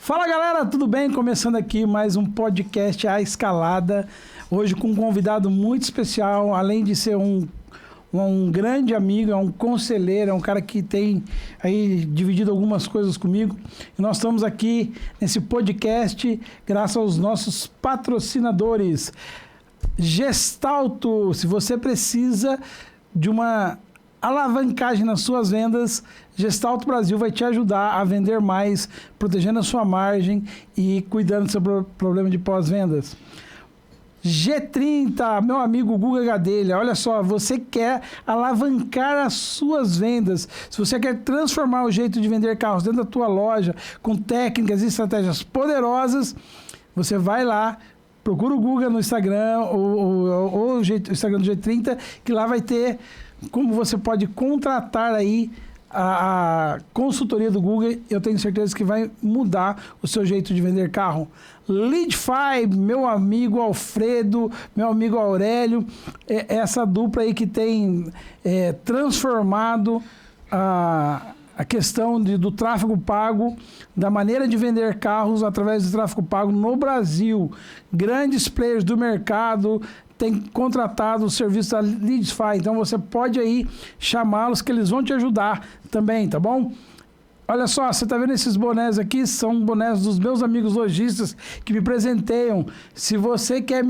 Fala galera, tudo bem? Começando aqui mais um podcast A Escalada, hoje com um convidado muito especial, além de ser um grande amigo, é um conselheiro, é um cara que tem aí dividido algumas coisas comigo. E nós estamos aqui nesse podcast graças aos nossos patrocinadores. Gestalto, se você precisa de uma alavancagem nas suas vendas, Gestalto Brasil vai te ajudar a vender mais, protegendo a sua margem e cuidando do seu problema de pós-vendas. G30, meu amigo Guga Gadelha, olha só, você quer alavancar as suas vendas, se você quer transformar o jeito de vender carros dentro da tua loja, com técnicas e estratégias poderosas, você vai lá, procura o Guga no Instagram, ou o Instagram do G30, que lá vai ter como você pode contratar aí a consultoria do Google. Eu tenho certeza que vai mudar o seu jeito de vender carro. Leadify, meu amigo Alfredo, meu amigo Aurélio, essa dupla aí que tem transformado a questão do tráfego pago, da maneira de vender carros através do tráfego pago no Brasil. Grandes players do mercado tem contratado o serviço da Leadify, então você pode aí chamá-los que eles vão te ajudar também, tá bom? Olha só, você tá vendo esses bonés aqui? São bonés dos meus amigos lojistas que me presenteiam. Se você quer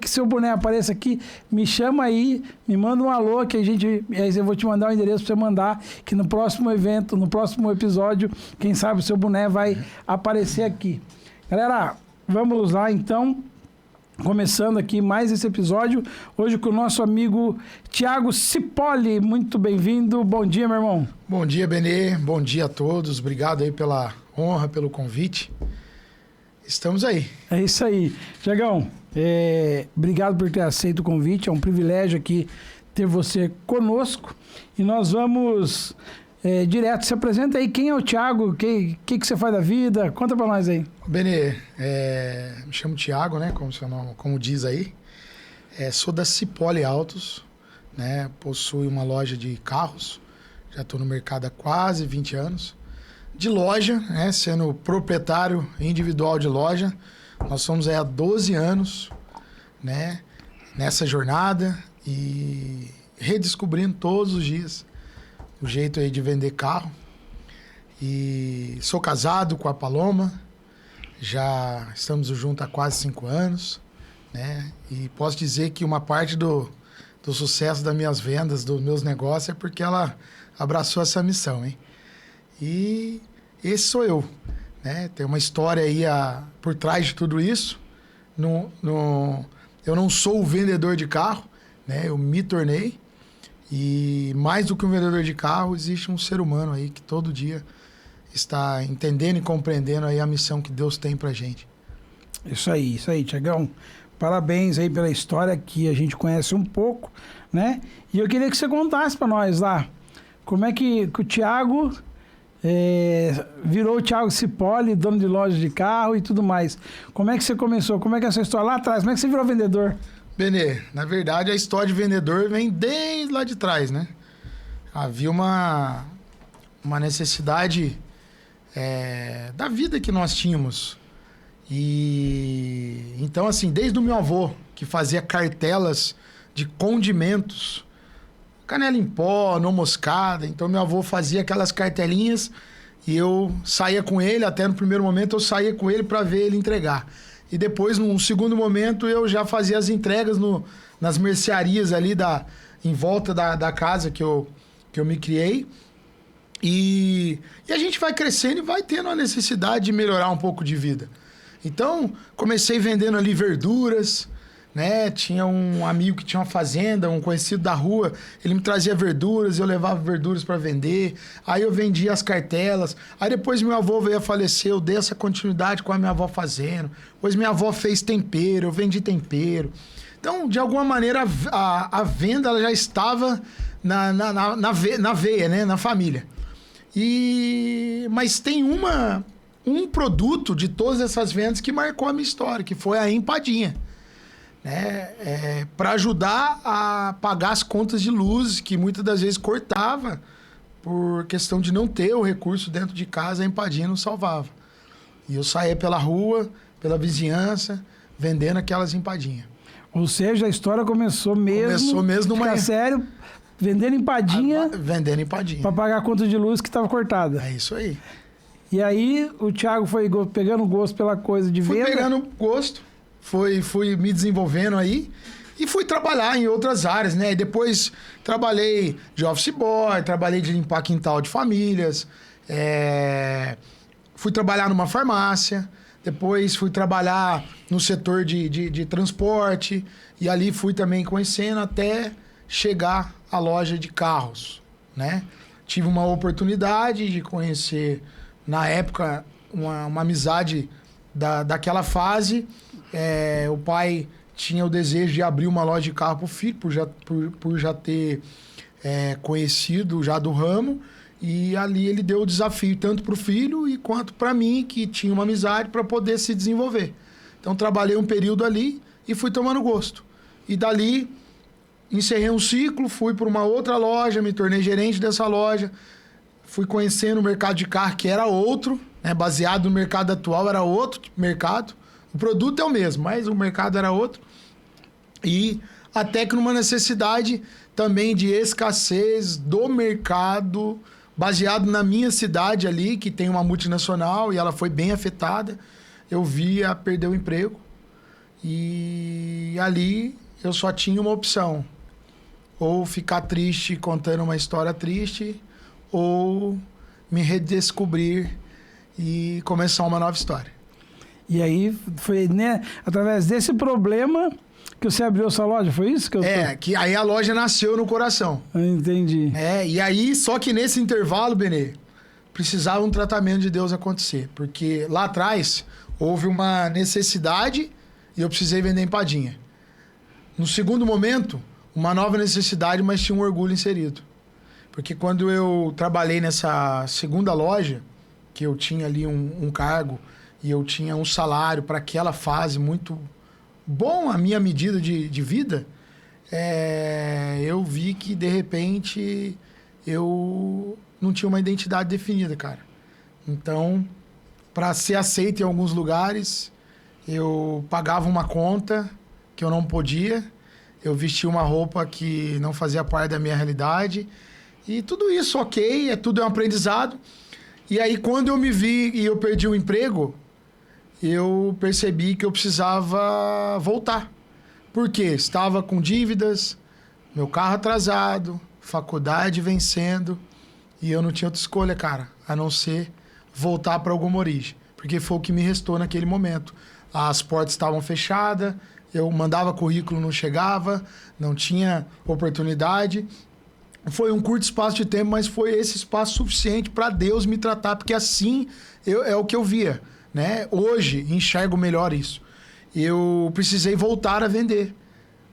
que seu boné apareça aqui, me chama aí, me manda um alô que aí eu vou te mandar o endereço para você mandar, que no próximo evento, no próximo episódio, quem sabe o seu boné vai aparecer aqui. Galera, vamos lá então. Começando aqui mais esse episódio, hoje com o nosso amigo Thiago Cipolli. Muito bem-vindo. Bom dia, meu irmão. Bom dia, Benê. Bom dia a todos. Obrigado aí pela honra, pelo convite. Estamos aí. É isso aí. Thiagão, obrigado por ter aceito o convite. É um privilégio aqui ter você conosco. E nós vamos direto. Se apresenta aí. Quem é o Thiago? O que você faz da vida? Conta pra nós aí. Benê, me chamo Thiago, né? Como diz aí. Sou da Cipolli Autos, né? Possuo uma loja de carros. Já estou no mercado há quase 20 anos. De loja, né? Sendo proprietário individual de loja. Nós somos aí há 12 anos, né? Nessa jornada e redescobrindo todos os dias o jeito aí de vender carro. E sou casado com a Paloma, já estamos juntos há quase 5 anos, né? E posso dizer que uma parte do sucesso das minhas vendas, dos meus negócios, é porque ela abraçou essa missão, hein? E esse sou eu, né? Tem uma história aí por trás de tudo isso. Eu não sou o vendedor de carro, né? Eu me tornei. E mais do que um vendedor de carro, existe um ser humano aí que todo dia está entendendo e compreendendo aí a missão que Deus tem pra gente. Isso aí, Thiagão. Parabéns aí pela história que a gente conhece um pouco, né? E eu queria que você contasse pra nós lá, como é que o Thiago virou o Thiago Cipolli, dono de loja de carro e tudo mais. Como é que você começou? Como é que é essa história lá atrás? Como é que você virou vendedor? Benê, na verdade a história de vendedor vem desde lá de trás, né? Havia uma necessidade da vida que nós tínhamos. E então, assim, desde o meu avô, que fazia cartelas de condimentos, canela em pó, não moscada. Então meu avô fazia aquelas cartelinhas e eu saía com ele, até no primeiro momento eu saía com ele para ver ele entregar. E depois, num segundo momento, eu já fazia as entregas nas mercearias ali em volta da casa que eu me criei. E a gente vai crescendo e vai tendo a necessidade de melhorar um pouco de vida. Então, comecei vendendo ali verduras, né? Tinha um amigo que tinha uma fazenda, um conhecido da rua, ele me trazia verduras, eu levava verduras para vender, aí eu vendia as cartelas, aí depois meu avô veio a falecer, eu dei essa continuidade com a minha avó fazendo, depois minha avó fez tempero, eu vendi tempero. Então, de alguma maneira, a venda ela já estava na veia, né? Na família. Mas tem um produto de todas essas vendas que marcou a minha história, que foi a empadinha. Né? Para ajudar a pagar as contas de luz, que muitas das vezes cortava por questão de não ter o recurso dentro de casa, a empadinha não salvava. E eu saía pela rua, pela vizinhança, vendendo aquelas empadinhas. Ou seja, a história começou mesmo numa... sério, vendendo empadinha... Vendendo empadinha. Para pagar a conta de luz que estava cortada. É isso aí. E aí o Thiago foi pegando gosto pela coisa de venda? Fui pegando gosto, fui me desenvolvendo aí e fui trabalhar em outras áreas, né? E depois trabalhei de office boy, trabalhei de limpar quintal de famílias, fui trabalhar numa farmácia, depois fui trabalhar no setor de transporte e ali fui também conhecendo até chegar à loja de carros, né? Tive uma oportunidade de conhecer, na época, uma amizade daquela fase. O pai tinha o desejo de abrir uma loja de carro para o filho, por já ter conhecido já do ramo. E ali ele deu o desafio tanto para o filho e quanto para mim, que tinha uma amizade, para poder se desenvolver. Então trabalhei um período ali e fui tomando gosto. E dali encerrei um ciclo, fui para uma outra loja, me tornei gerente dessa loja. Fui conhecendo o mercado de carro, que era outro, né? Baseado no mercado atual, era outro mercado. O produto é o mesmo, mas o mercado era outro. E até que numa necessidade também de escassez do mercado, baseado na minha cidade ali, que tem uma multinacional e ela foi bem afetada, eu via perder o emprego. E ali eu só tinha uma opção: ou ficar triste contando uma história triste, ou me redescobrir e começar uma nova história. E aí foi, né, através desse problema que você abriu sua loja, foi isso que eu que aí a loja nasceu no coração. Entendi. E aí, só que nesse intervalo, Benê, precisava um tratamento de Deus acontecer, porque lá atrás houve uma necessidade e eu precisei vender empadinha. No segundo momento, uma nova necessidade, mas tinha um orgulho inserido. Porque quando eu trabalhei nessa segunda loja, que eu tinha ali um cargo e eu tinha um salário para aquela fase muito bom, a minha medida de vida, eu vi que, de repente, eu não tinha uma identidade definida, cara. Então, para ser aceito em alguns lugares, eu pagava uma conta que eu não podia, eu vestia uma roupa que não fazia parte da minha realidade. E tudo isso, ok, tudo é um aprendizado. E aí, quando eu me vi e eu perdi o emprego, eu percebi que eu precisava voltar. Por quê? Estava com dívidas, meu carro atrasado, faculdade vencendo, e eu não tinha outra escolha, cara, a não ser voltar para alguma origem. Porque foi o que me restou naquele momento. As portas estavam fechadas, eu mandava currículo, não chegava, não tinha oportunidade. Foi um curto espaço de tempo, mas foi esse espaço suficiente para Deus me tratar, porque assim é o que eu via, né? Hoje enxergo melhor isso. Eu precisei voltar a vender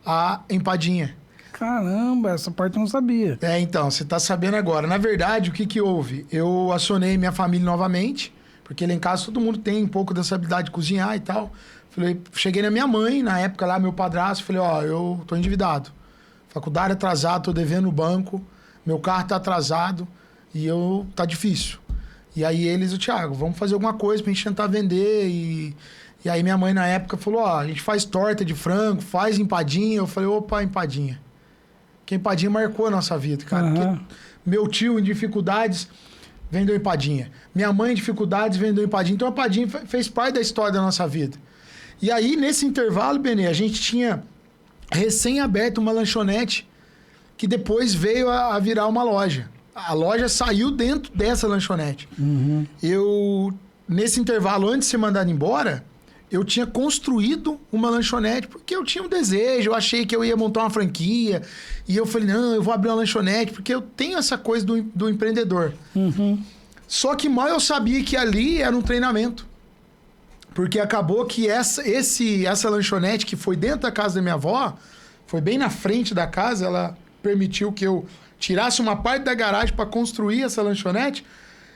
a empadinha. Caramba, essa parte eu não sabia. Então, você está sabendo agora. Na verdade, o que houve? Eu acionei minha família novamente, porque lá em casa todo mundo tem um pouco dessa habilidade de cozinhar e tal. Cheguei na minha mãe, na época lá, meu padrasto, falei, eu tô endividado. Faculdade atrasado, tô devendo no banco, meu carro tá atrasado e tá difícil. E aí o Thiago, vamos fazer alguma coisa pra gente tentar vender. E aí minha mãe na época falou, a gente faz torta de frango, faz empadinha. Eu falei, opa, empadinha. Porque empadinha marcou a nossa vida, cara. Porque meu tio em dificuldades vendeu empadinha. Minha mãe em dificuldades vendeu empadinha. Então a empadinha fez parte da história da nossa vida. E aí nesse intervalo, Benê, a gente tinha recém-aberto uma lanchonete que depois veio a virar uma loja. A loja saiu dentro dessa lanchonete. Uhum. Nesse intervalo, antes de ser mandado embora, eu tinha construído uma lanchonete porque eu tinha um desejo, eu achei que eu ia montar uma franquia. E eu falei, não, eu vou abrir uma lanchonete porque eu tenho essa coisa do empreendedor. Uhum. Só que mal eu sabia que ali era um treinamento. Porque acabou que essa lanchonete que foi dentro da casa da minha avó, foi bem na frente da casa, ela permitiu que eu tirasse uma parte da garagem para construir essa lanchonete,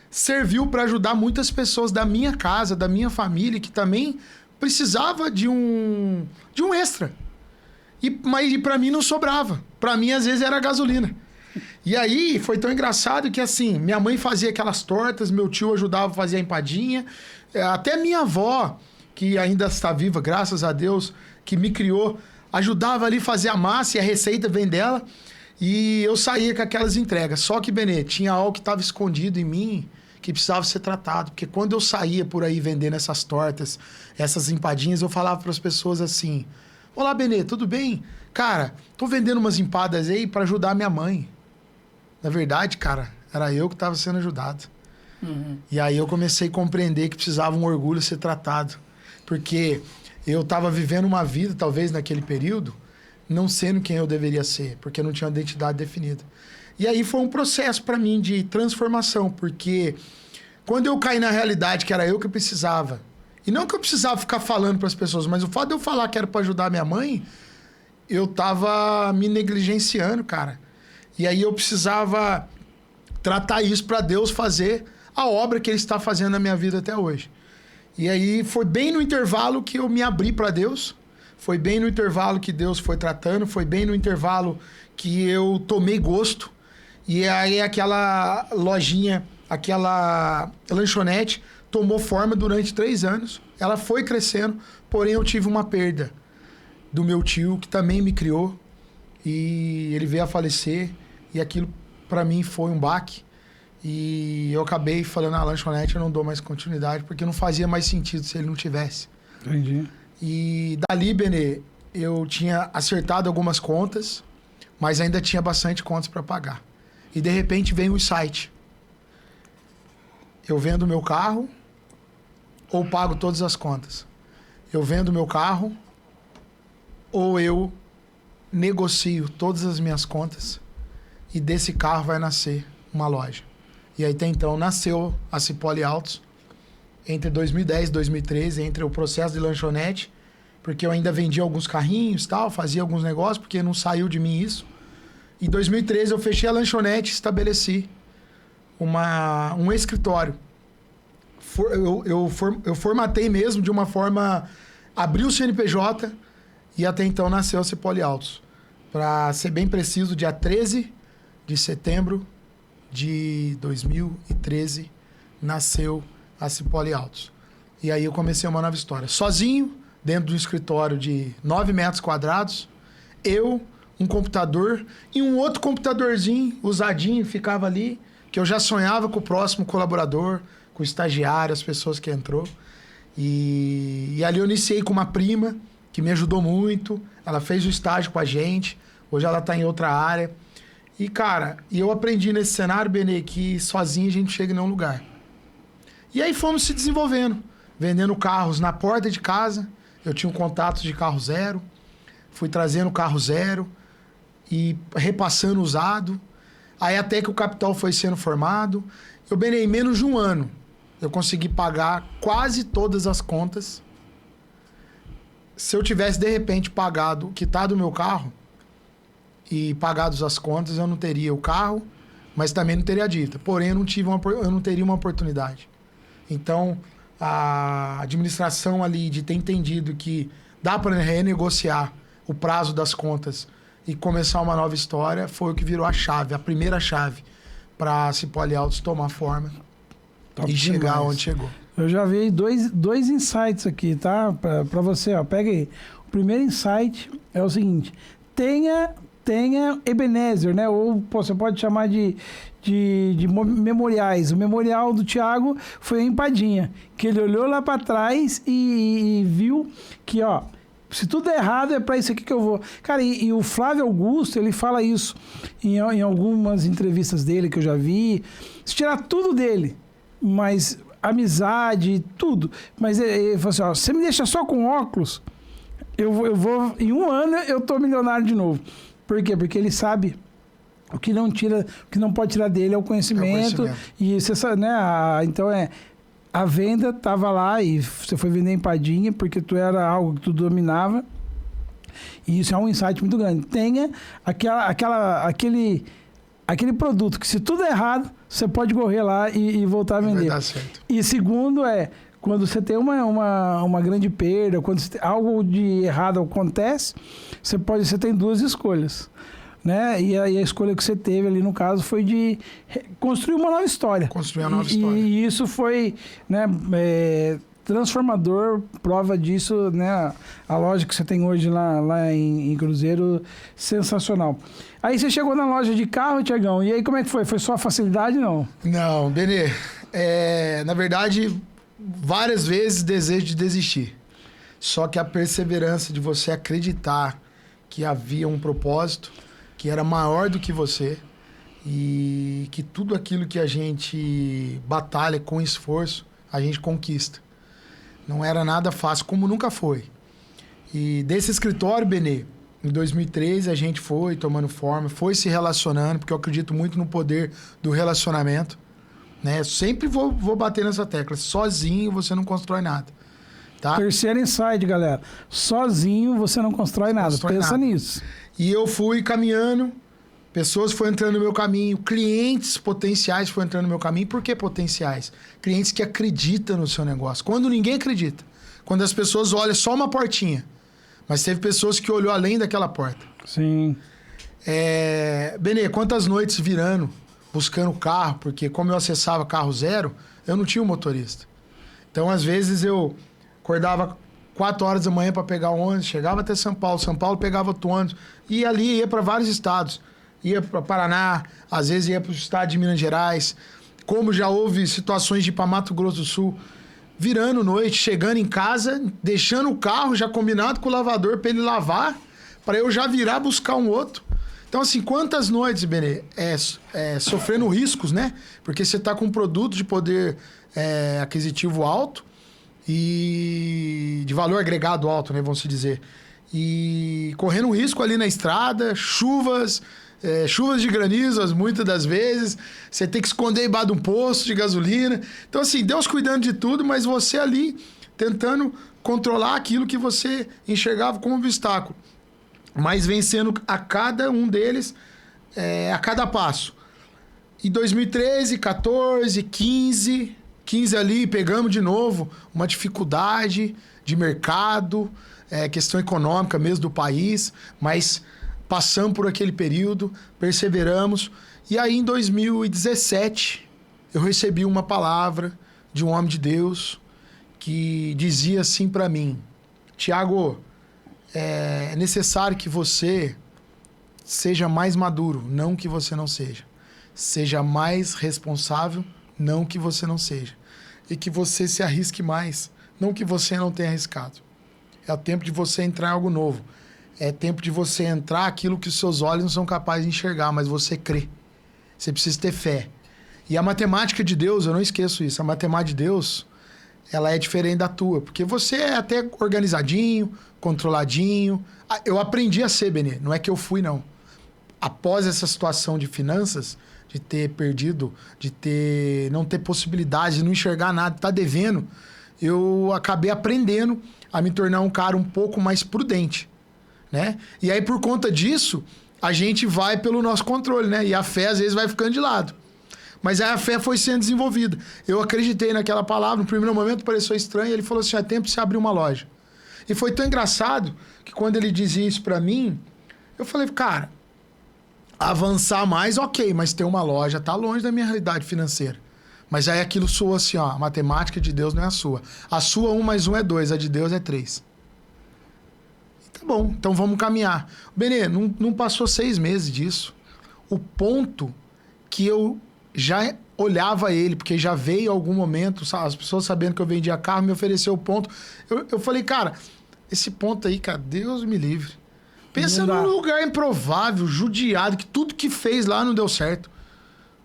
serviu para ajudar muitas pessoas da minha casa, da minha família, que também precisava de um extra. Mas para mim não sobrava. Para mim, às vezes, era gasolina. E aí foi tão engraçado que assim, minha mãe fazia aquelas tortas, meu tio ajudava a fazer a empadinha, até minha avó, que ainda está viva, graças a Deus, que me criou, ajudava ali a fazer a massa e a receita vem dela. E eu saía com aquelas entregas. Só que, Benê, tinha algo que estava escondido em mim que precisava ser tratado. Porque quando eu saía por aí vendendo essas tortas, essas empadinhas, eu falava para as pessoas assim: olá, Benê, tudo bem? Cara, tô vendendo umas empadas aí para ajudar minha mãe. Na verdade, cara, era eu que estava sendo ajudado. Uhum. E aí eu comecei a compreender que precisava um orgulho ser tratado. Porque eu estava vivendo uma vida, talvez naquele período, não sendo quem eu deveria ser, porque eu não tinha uma identidade definida. E aí foi um processo para mim de transformação, porque quando eu caí na realidade que era eu que precisava, e não que eu precisava ficar falando para as pessoas, mas o fato de eu falar que era para ajudar minha mãe, eu tava me negligenciando, cara. E aí eu precisava tratar isso para Deus fazer a obra que Ele está fazendo na minha vida até hoje. E aí foi bem no intervalo que eu me abri para Deus. Foi bem no intervalo que Deus foi tratando, foi bem no intervalo que eu tomei gosto. E aí aquela lojinha, aquela lanchonete tomou forma durante 3 anos. Ela foi crescendo, porém eu tive uma perda do meu tio, que também me criou. E ele veio a falecer. E aquilo para mim foi um baque. E eu acabei falando, a lanchonete eu não dou mais continuidade, porque não fazia mais sentido se ele não tivesse. Entendi. E dali, Benê, eu tinha acertado algumas contas, mas ainda tinha bastante contas para pagar. E de repente vem o site. Eu vendo meu carro ou pago todas as contas? Eu vendo meu carro ou eu negocio todas as minhas contas e desse carro vai nascer uma loja. E aí, até então, nasceu a Cipolle Autos. Entre 2010 e 2013, entre o processo de lanchonete, porque eu ainda vendia alguns carrinhos e tal, fazia alguns negócios, porque não saiu de mim isso. Em 2013 eu fechei a lanchonete e estabeleci um escritório. Eu formatei mesmo de uma forma, abri o CNPJ e até então nasceu a Cipolle Autos. Para ser bem preciso, dia 13 de setembro de 2013 nasceu a Cipolle Autos. E aí eu comecei uma nova história. Sozinho, dentro de um escritório de 9 metros quadrados, eu, um computador e um outro computadorzinho usadinho ficava ali, que eu já sonhava com o próximo colaborador, com o estagiário, as pessoas que entrou. E ali eu iniciei com uma prima que me ajudou muito. Ela fez o estágio com a gente. Hoje ela está em outra área. E, cara, eu aprendi nesse cenário, Benê, que sozinho a gente chega em nenhum lugar. E aí fomos se desenvolvendo, vendendo carros na porta de casa. Eu tinha um contato de carro zero. Fui trazendo carro zero e repassando usado. Aí até que o capital foi sendo formado. Eu, Benê, em menos de um ano, eu consegui pagar quase todas as contas. Se eu tivesse, de repente, pagado o quitado do meu carro e pagado as contas, eu não teria o carro, mas também não teria a dívida. Porém, eu não teria uma oportunidade. Então, a administração ali de ter entendido que dá para renegociar o prazo das contas e começar uma nova história foi o que virou a chave, a primeira chave para a Cipolle Autos tomar forma e chegar onde chegou. Eu já vi dois insights aqui, tá? Para você, ó. Pega aí. O primeiro insight é o seguinte: tenha Ebenezer, né? Ou você pode chamar de memoriais. O memorial do Thiago foi a empadinha, que ele olhou lá para trás e viu que, ó, se tudo é errado, é para isso aqui que eu vou. Cara, e o Flávio Augusto, ele fala isso em algumas entrevistas dele que eu já vi. Se tirar tudo dele, mas amizade, tudo. Mas ele falou assim, ó, você me deixa só com óculos, eu vou, em um ano eu tô milionário de novo. Por quê? Porque ele sabe o que não pode tirar dele é o conhecimento. E você sabe, né? Então a venda estava lá e você foi vender empadinha porque tu era algo que tu dominava. E isso é um insight muito grande. Tenha aquele produto que, se tudo é errado, você pode correr lá e voltar a vender. Vai dar certo. E segundo quando você tem uma grande perda, quando algo de errado acontece, você tem duas escolhas. né? E a escolha que você teve ali, no caso, foi de construir uma nova história. Construir uma nova história. E isso foi, né, transformador, prova disso, né? A loja que você tem hoje lá em Cruzeiro, sensacional. Aí você chegou na loja de carro, Tiagão, e aí como é que foi? Foi só facilidade, não? Não, Benê, na verdade, várias vezes desejo de desistir. Só que a perseverança de você acreditar que havia um propósito, que era maior do que você, e que tudo aquilo que a gente batalha com esforço, a gente conquista. Não era nada fácil, como nunca foi. E desse escritório, Benê, em 2013 a gente foi tomando forma, foi se relacionando, porque eu acredito muito no poder do relacionamento, né? Sempre vou bater nessa tecla. Sozinho você não constrói nada, tá? Terceiro insight, galera. Sozinho você não constrói nada. Pensa nisso. E eu fui caminhando, pessoas foram entrando no meu caminho, clientes potenciais foram entrando no meu caminho. Por que potenciais? Clientes que acreditam no seu negócio. Quando ninguém acredita. Quando as pessoas olham só uma portinha. Mas teve pessoas que olhou além daquela porta. Sim. Benê, quantas noites virando, buscando carro, porque como eu acessava carro zero, eu não tinha um motorista. Então, às vezes, eu acordava 4 horas da manhã para pegar o ônibus, chegava até São Paulo pegava outro ônibus, e ali ia para vários estados. Ia para Paraná, às vezes ia para o estado de Minas Gerais. Como já houve situações de ir para Mato Grosso do Sul, virando noite, chegando em casa, deixando o carro já combinado com o lavador para ele lavar, para eu já virar buscar um outro. Então, assim, quantas noites, Benê, sofrendo riscos, né? Porque você está com um produto de poder aquisitivo alto e de valor agregado alto, né? Vamos se dizer. E correndo um risco ali na estrada, chuvas de granizo, muitas das vezes. Você tem que esconder embaixo de um posto de gasolina. Então, assim, Deus cuidando de tudo, mas você ali tentando controlar aquilo que você enxergava como obstáculo. Mas vencendo a cada um deles, a cada passo. Em 2013, 14, 15 ali, pegamos de novo uma dificuldade de mercado, questão econômica mesmo do país, mas passamos por aquele período, perseveramos. E aí, em 2017, eu recebi uma palavra de um homem de Deus que dizia assim para mim: Tiago, é necessário que você seja mais maduro, não que você não seja. Seja mais responsável, não que você não seja. E que você se arrisque mais, não que você não tenha arriscado. É o tempo de você entrar em algo novo. É tempo de você entrar aquilo que os seus olhos não são capazes de enxergar, mas você crê. Você precisa ter fé. E a matemática de Deus, eu não esqueço isso, a matemática de Deus, ela é diferente da tua, porque você é até organizadinho, controladinho. Eu aprendi a ser, Benê, não é que eu fui, não. Após essa situação de finanças, de ter perdido, de não ter possibilidade, de não enxergar nada, de estar devendo, eu acabei aprendendo a me tornar um cara um pouco mais prudente, né? E aí, por conta disso, a gente vai pelo nosso controle, né? E a fé, às vezes, vai ficando de lado. Mas aí a fé foi sendo desenvolvida. Eu acreditei naquela palavra, no primeiro momento pareceu estranho, ele falou assim, é tempo de você abrir uma loja. E foi tão engraçado que quando ele dizia isso pra mim, eu falei, cara, avançar mais, ok, mas ter uma loja tá longe da minha realidade financeira. Mas aí aquilo soa assim, ó, a matemática de Deus não é a sua. A sua 1 mais 1 é 2, a de Deus é 3. Tá bom, então vamos caminhar. Benê, não passou 6 meses disso. O ponto que eu já olhava ele, porque já veio algum momento, as pessoas sabendo que eu vendia carro, me ofereceu o ponto. Eu falei, cara, esse ponto aí, cara, Deus me livre. Pensa num lugar improvável, judiado, que tudo que fez lá não deu certo.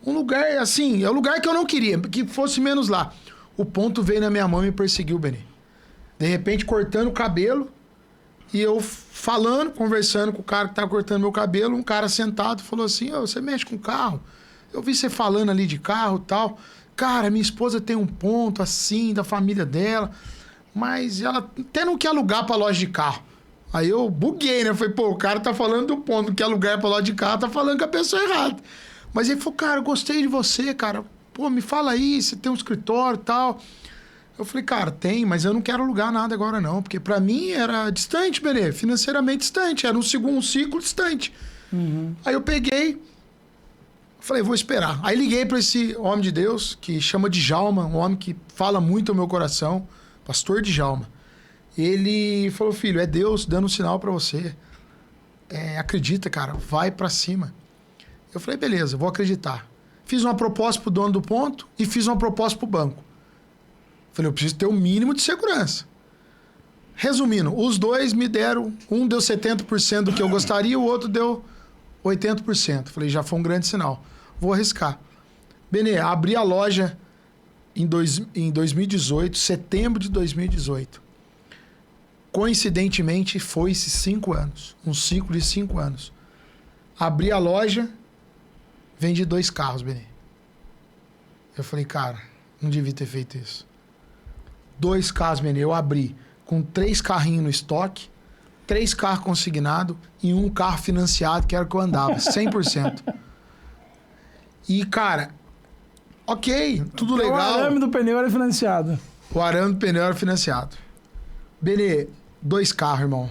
Um lugar, assim, é o lugar que eu não queria, que fosse menos lá. O ponto veio na minha mão e me perseguiu, Benê. De repente, cortando o cabelo, e eu falando, conversando com o cara que tava cortando meu cabelo, um cara sentado falou assim, você mexe com carro? Eu vi você falando ali de carro e tal. Cara, minha esposa tem um ponto assim, da família dela, mas ela até não quer alugar pra loja de carro. Aí eu buguei, né? Falei, o cara tá falando do ponto, não quer alugar pra loja de carro, tá falando com a pessoa errada. Mas ele falou, cara, eu gostei de você, cara. Me fala aí, você tem um escritório e tal. Eu falei, cara, tem, mas eu não quero alugar nada agora não, porque pra mim era distante, Benê, financeiramente distante, era um segundo ciclo distante. Aí eu peguei, falei, vou esperar. Aí liguei para esse homem de Deus, que chama Djalma, um homem que fala muito ao meu coração, pastor Djalma. Ele falou, filho, é Deus dando um sinal para você. Acredita, cara, vai para cima. Eu falei, beleza, vou acreditar. Fiz uma proposta pro dono do ponto e fiz uma proposta pro banco. Falei, eu preciso ter o mínimo de segurança. Resumindo, os dois me deram, um deu 70% do que eu gostaria, o outro deu 80%. Falei, já foi um grande sinal. Vou arriscar. Benê, abri a loja em 2018, setembro de 2018. Coincidentemente, foi-se 5 anos. Um ciclo de 5 anos. Abri a loja, vendi 2 carros, Benê. Eu falei, cara, não devia ter feito isso. 2 carros, Benê, eu abri com 3 carrinhos no estoque, 3 carros consignados e 1 carro financiado, que era o que eu andava, 100%. E, cara, ok, tudo legal. O arame do pneu era financiado. O arame do pneu era financiado. Benê, 2 carros, irmão.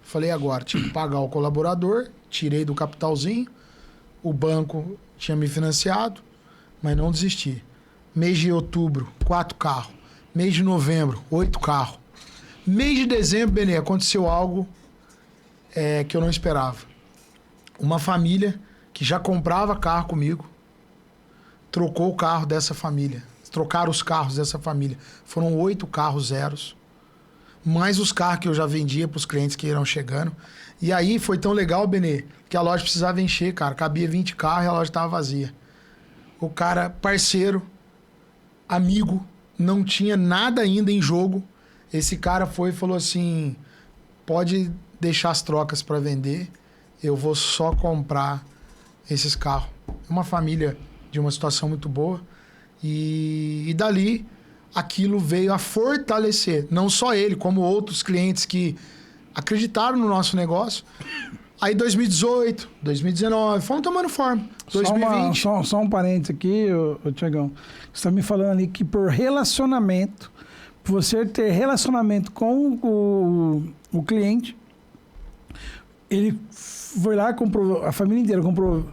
Falei agora, tinha que pagar o colaborador, tirei do capitalzinho, o banco tinha me financiado, mas não desisti. Mês de outubro, 4 carros. Mês de novembro, 8 carros. Mês de dezembro, Benê, aconteceu algo que eu não esperava. Uma família que já comprava carro comigo, trocou o carro dessa família. Trocaram os carros dessa família. Foram 8 carros zeros. Mais os carros que eu já vendia para os clientes que irão chegando. E aí foi tão legal, Benê, que a loja precisava encher, cara. Cabia 20 carros e a loja estava vazia. O cara, parceiro, amigo, não tinha nada ainda em jogo. Esse cara foi e falou assim, pode deixar as trocas para vender, eu vou só comprar esses carros. Uma família de uma situação muito boa. E dali, aquilo veio a fortalecer. Não só ele, como outros clientes que acreditaram no nosso negócio. Aí 2018, 2019, fomos tomando forma. 2020. Só um parênteses aqui, Tiagão. Você está me falando ali que por relacionamento, você ter relacionamento com o cliente, ele foi lá, comprou, a família inteira comprou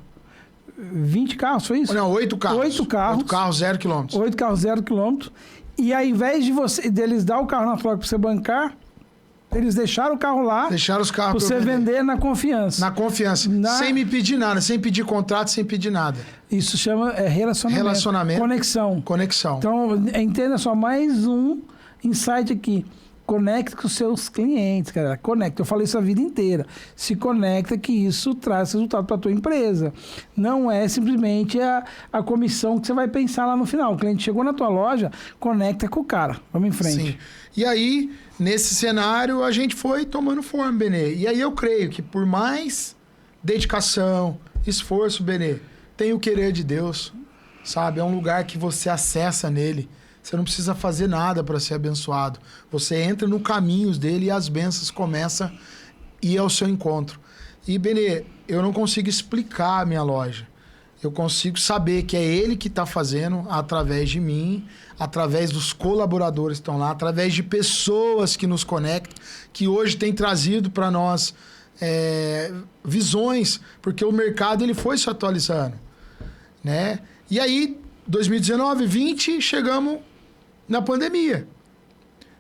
20 carros, foi isso? Não, 8 carros. 8 carros. 8 carros, 0 quilômetros. 8 carros, 0 quilômetros. E ao invés deles dar o carro na troca para você bancar, eles deixaram o carro lá. Deixaram os carros para você vender na confiança. Na confiança. Sem me pedir nada, sem pedir contrato, sem pedir nada. Isso chama relacionamento. Relacionamento. Conexão. Então, entenda só, mais um insight aqui. Conecte com os seus clientes, cara. Conecta. Eu falei isso a vida inteira. Se conecta que isso traz resultado para a tua empresa. Não é simplesmente a comissão que você vai pensar lá no final. O cliente chegou na tua loja, conecta com o cara. Vamos em frente. Sim. E aí, nesse cenário, a gente foi tomando forma, Benê. E aí eu creio que por mais dedicação, esforço, Benê, tem o querer de Deus, sabe? É um lugar que você acessa nele. Você não precisa fazer nada para ser abençoado. Você entra no caminhos dele e as bênçãos começam a ir ao seu encontro. E, Benê, eu não consigo explicar a minha loja. Eu consigo saber que é ele que está fazendo através de mim, através dos colaboradores que estão lá, através de pessoas que nos conectam, que hoje tem trazido para nós visões, porque o mercado ele foi se atualizando, né? E aí, 2019, 2020, chegamos na pandemia.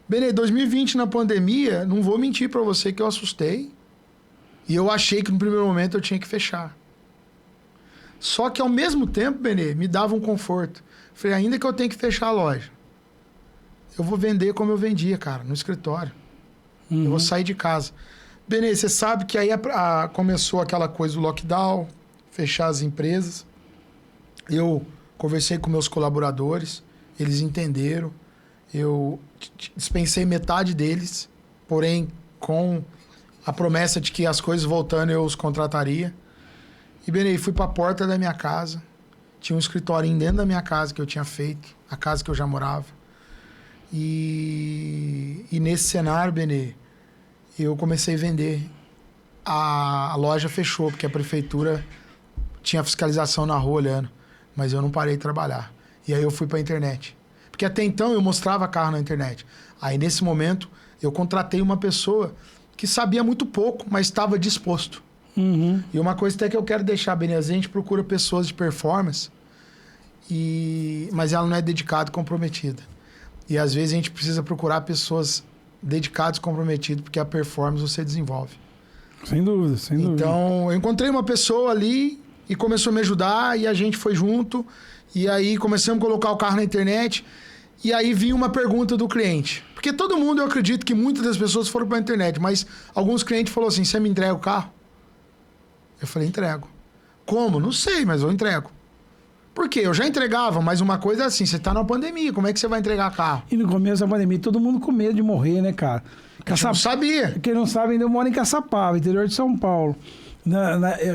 Benê, 2020 na pandemia, não vou mentir para você que eu assustei. E eu achei que no primeiro momento eu tinha que fechar. Só que ao mesmo tempo, Benê, me dava um conforto. Falei, ainda que eu tenha que fechar a loja, eu vou vender como eu vendia, cara, no escritório. Eu vou sair de casa. Benê, você sabe que aí começou aquela coisa do lockdown, fechar as empresas. Eu conversei com meus colaboradores, eles entenderam. Eu dispensei metade deles, porém com a promessa de que as coisas voltando eu os contrataria. E, Benê, fui para a porta da minha casa. Tinha um escritorinho dentro da minha casa que eu tinha feito, a casa que eu já morava. E nesse cenário, Benê, eu comecei a vender. A loja fechou, porque a prefeitura tinha fiscalização na rua olhando. Mas eu não parei de trabalhar. E aí eu fui para a internet. Porque até então eu mostrava carro na internet. Aí nesse momento eu contratei uma pessoa que sabia muito pouco, mas estava disposto. E uma coisa até que eu quero deixar bem, a gente procura pessoas de performance, mas ela não é dedicada e comprometida. E às vezes a gente precisa procurar pessoas dedicadas e comprometidas, porque a performance você desenvolve. Sem dúvida, sem dúvida. Então, eu encontrei uma pessoa ali e começou a me ajudar, e a gente foi junto, e aí começamos a colocar o carro na internet, e aí vinha uma pergunta do cliente. Porque todo mundo, eu acredito que muitas das pessoas foram para a internet, mas alguns clientes falaram assim, você me entrega o carro? Eu falei, entrego. Como? Não sei, mas eu entrego. Por quê? Eu já entregava, mas uma coisa é assim, você tá numa pandemia, como é que você vai entregar carro? E no começo da pandemia, todo mundo com medo de morrer, né, cara? Eu não sabia. Quem não sabe, ainda eu moro em Caçapava, interior de São Paulo.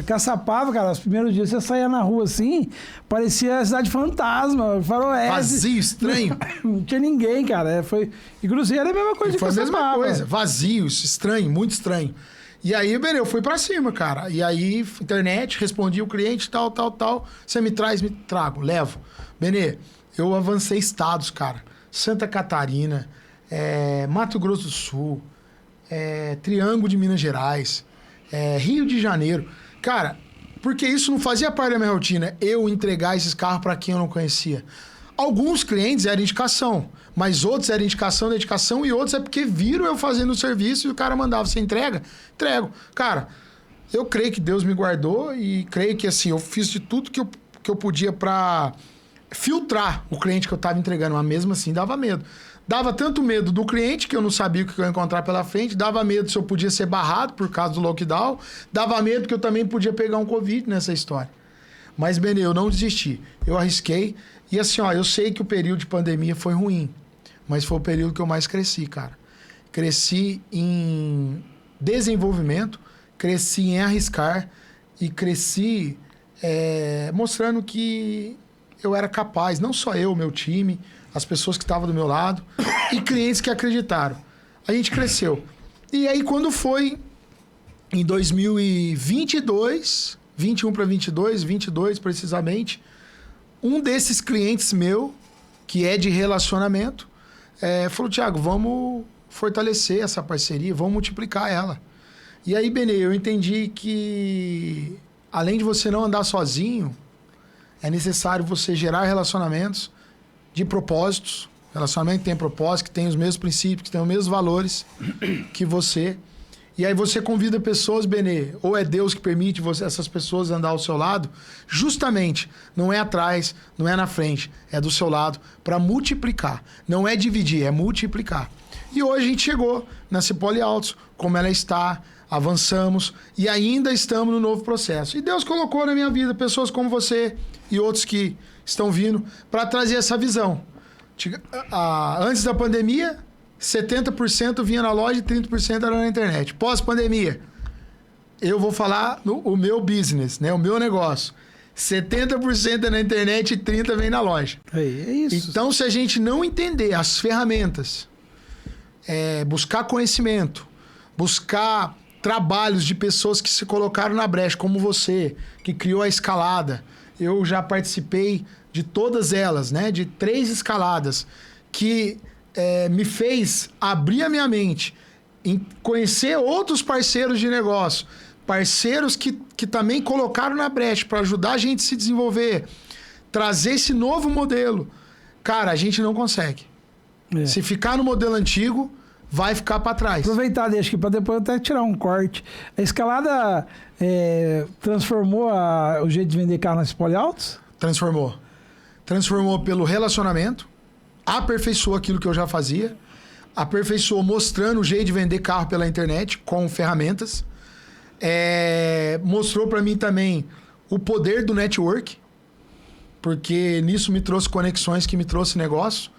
Caçapava, cara, os primeiros dias você saía na rua assim, parecia a cidade fantasma, faroeste. Vazio, estranho. Não tinha ninguém, cara. E Cruzeiro é a mesma coisa de Caçapava. Foi a mesma coisa, vazio, estranho, muito estranho. E aí, eu fui pra cima, cara. E aí, internet, respondi o cliente, tal. Você me traz, me trago, levo. Benê, eu avancei estados, cara. Santa Catarina, Mato Grosso do Sul, Triângulo de Minas Gerais, Rio de Janeiro. Cara, porque isso não fazia parte da minha rotina, eu entregar esses carros para quem eu não conhecia. Alguns clientes eram indicação, mas outros eram indicação, dedicação, e outros é porque viram eu fazendo o serviço e o cara mandava, você entrega? Entrego. Cara, eu creio que Deus me guardou e creio que assim, eu fiz de tudo que eu podia para filtrar o cliente que eu estava entregando, mas mesmo assim dava medo. Dava tanto medo do cliente, que eu não sabia o que eu ia encontrar pela frente, dava medo se eu podia ser barrado por causa do lockdown, dava medo que eu também podia pegar um Covid nessa história. Mas, Benê, eu não desisti. Eu arrisquei. E assim, ó, eu sei que o período de pandemia foi ruim, mas foi o período que eu mais cresci, cara. Cresci em desenvolvimento, cresci em arriscar e cresci mostrando que eu era capaz, não só eu, meu time, as pessoas que estavam do meu lado e clientes que acreditaram. A gente cresceu. E aí, quando foi em 2022, 21 para 22 precisamente, um desses clientes meu, que é de relacionamento, falou, Thiago, vamos fortalecer essa parceria, vamos multiplicar ela. E aí, Benê, eu entendi que, além de você não andar sozinho, é necessário você gerar relacionamentos de propósitos, relacionamento que tem propósito, que tem os mesmos princípios, que tem os mesmos valores que você. E aí você convida pessoas, Benê, ou é Deus que permite essas pessoas andar ao seu lado, justamente, não é atrás, não é na frente, é do seu lado, para multiplicar. Não é dividir, é multiplicar. E hoje a gente chegou na Cipolle Autos, como ela está, avançamos e ainda estamos no novo processo. E Deus colocou na minha vida pessoas como você e outros que estão vindo para trazer essa visão. Antes da pandemia, 70% vinha na loja e 30% era na internet. Pós-pandemia, eu vou falar o meu business, né? O meu negócio. 70% é na internet e 30% vem na loja. É isso. Então, se a gente não entender as ferramentas, buscar conhecimento, buscar trabalhos de pessoas que se colocaram na brecha, como você, que criou a escalada. Eu já participei de todas elas, né? De 3 escaladas, que me fez abrir a minha mente, em conhecer outros parceiros de negócio, parceiros que também colocaram na brecha para ajudar a gente a se desenvolver, trazer esse novo modelo. Cara, a gente não consegue. Se ficar no modelo antigo, vai ficar para trás. Aproveitar, deixa aqui, para depois até tirar um corte. A escalada transformou o jeito de vender carro na Cipolle Autos? Transformou. Transformou pelo relacionamento, aperfeiçoou aquilo que eu já fazia, aperfeiçoou mostrando o jeito de vender carro pela internet com ferramentas, mostrou para mim também o poder do network, porque nisso me trouxe conexões que me trouxe negócio,